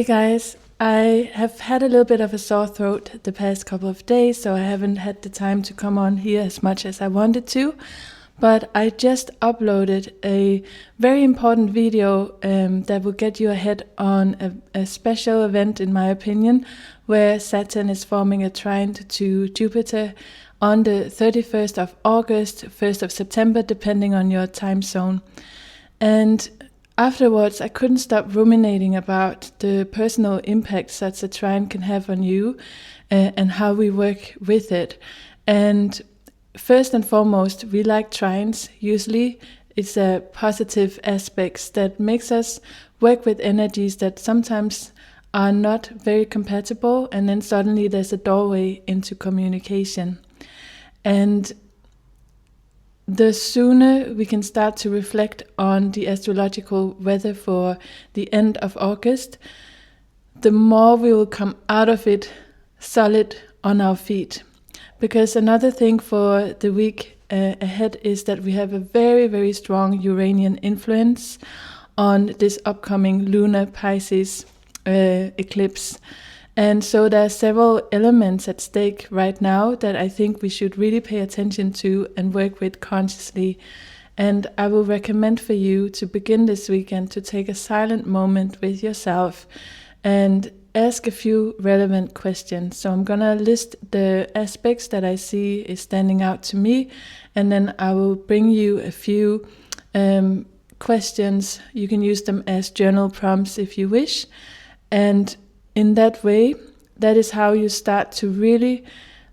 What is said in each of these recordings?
Hey guys, I have had a little bit of a sore throat the past couple of days, so I haven't had the time to come on here as much as I wanted to. But I just uploaded a very important video that will get you ahead on a special event, in my opinion, where Saturn is forming a trine to Jupiter on the 31st of August, 1st of September, depending on your time zone. And afterwards, I couldn't stop ruminating about the personal impact such a trine can have on you and how we work with it. And first and foremost, we like trines. Usually, it's a positive aspects that makes us work with energies that sometimes are not very compatible, and then suddenly there's a doorway into communication. And the sooner we can start to reflect on the astrological weather for the end of August, the more we will come out of it solid on our feet. Because another thing for the week ahead is that we have a very, very strong Uranian influence on this upcoming lunar Pisces eclipse. And so there are several elements at stake right now that I think we should really pay attention to and work with consciously. And I will recommend for you to begin this weekend to take a silent moment with yourself and ask a few relevant questions. So I'm going to list the aspects that I see is standing out to me, and then I will bring you a few questions. You can use them as journal prompts if you wish. And in that way, that is how you start to really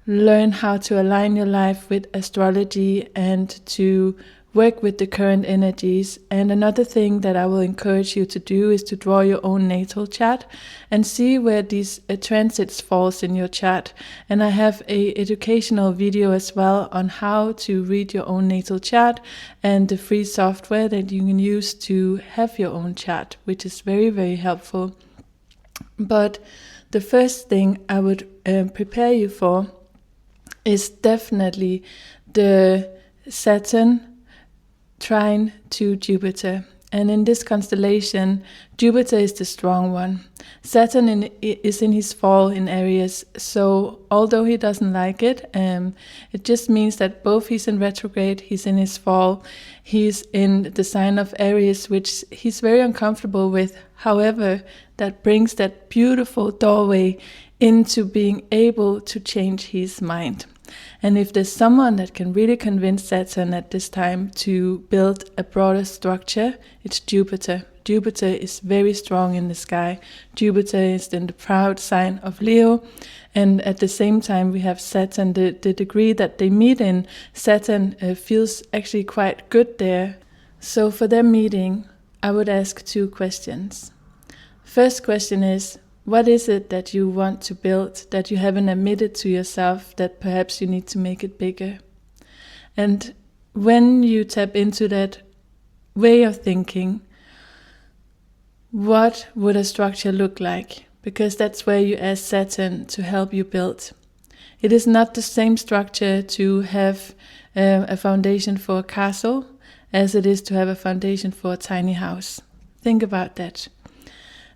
learn how to align your life with astrology and to work with the current energies. And another thing that I will encourage you to do is to draw your own natal chart and see where these transits falls in your chart. And I have a educational video as well on how to read your own natal chart and the free software that you can use to have your own chart, which is very, very helpful. But the first thing I would prepare you for is definitely the Saturn trine to Jupiter. And in this constellation, Jupiter is the strong one. Saturn is in his fall in Aries, so although he doesn't like it, it just means that both he's in retrograde, he's in his fall, he's in the sign of Aries, which he's very uncomfortable with. However, that brings that beautiful doorway into being able to change his mind. And if there's someone that can really convince Saturn at this time to build a broader structure, it's Jupiter. Jupiter is very strong in the sky. Jupiter is in the proud sign of Leo. And at the same time, we have Saturn. The degree that they meet in, Saturn feels actually quite good there. So for their meeting, I would ask two questions. First question is, what is it that you want to build that you haven't admitted to yourself that perhaps you need to make it bigger? And when you tap into that way of thinking, what would a structure look like? Because that's where you ask Saturn to help you build. It is not the same structure to have a foundation for a castle as it is to have a foundation for a tiny house. Think about that.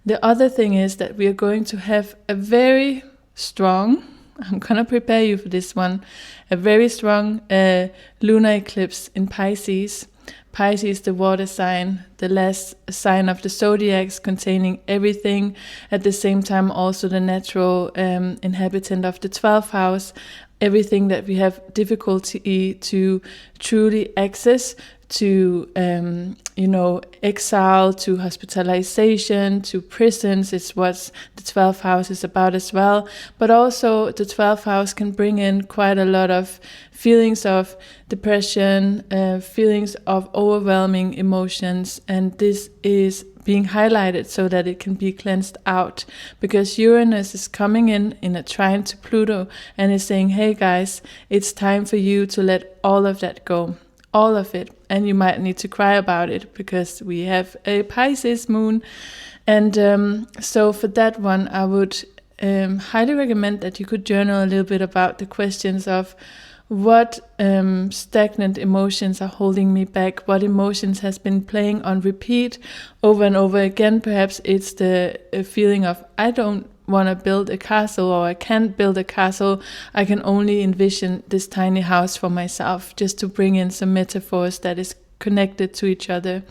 The other thing is that we are going to have a very strong, I'm going to prepare you for this one, a very strong lunar eclipse in Pisces. Pisces, the water sign, the last sign of the zodiacs, containing everything, at the same time also the natural inhabitant of the 12th house, everything that we have difficulty to truly access, to exile, to hospitalization, to prisons. It's what the 12th house is about as well. But also the 12th house can bring in quite a lot of feelings of depression, feelings of overwhelming emotions. And this is being highlighted so that it can be cleansed out, because Uranus is coming in a trine to Pluto and is saying, hey guys, it's time for you to let all of that go. All of it. And you might need to cry about it because we have a Pisces moon. And so for that one, I would highly recommend that you could journal a little bit about the questions of what stagnant emotions are holding me back, what emotions has been playing on repeat over and over again. Perhaps it's the feeling of, I don't want to build a castle, or I can't build a castle, I can only envision this tiny house for myself, just to bring in some metaphors that is connected to each other.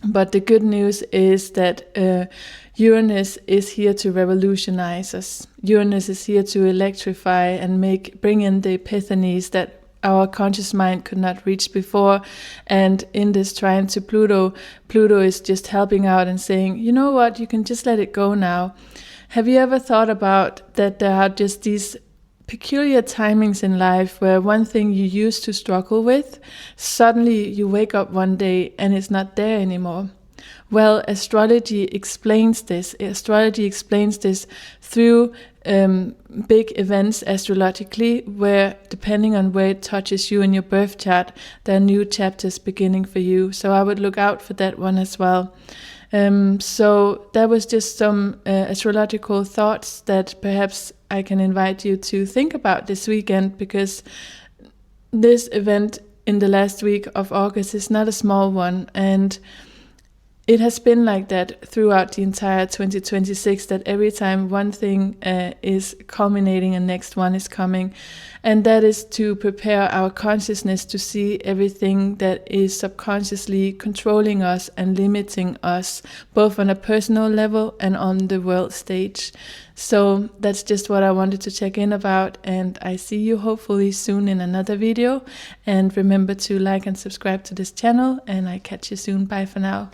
But the good news is that Uranus is here to revolutionize us. Uranus is here to electrify and bring in the epiphanies that our conscious mind could not reach before. And in this trine to Pluto, Pluto is just helping out and saying, you know what, you can just let it go now. Have you ever thought about that there are just these peculiar timings in life where one thing you used to struggle with, suddenly you wake up one day and it's not there anymore? Well, astrology explains this. Astrology explains this through big events astrologically, where depending on where it touches you in your birth chart, there are new chapters beginning for you. So I would look out for that one as well. So that was just some astrological thoughts that perhaps I can invite you to think about this weekend, because this event in the last week of August is not a small one, and it has been like that throughout the entire 2026, that every time one thing is culminating, a next one is coming. And that is to prepare our consciousness to see everything that is subconsciously controlling us and limiting us, both on a personal level and on the world stage. So that's just what I wanted to check in about, and I see you hopefully soon in another video. And remember to like and subscribe to this channel, and I catch you soon. Bye for now.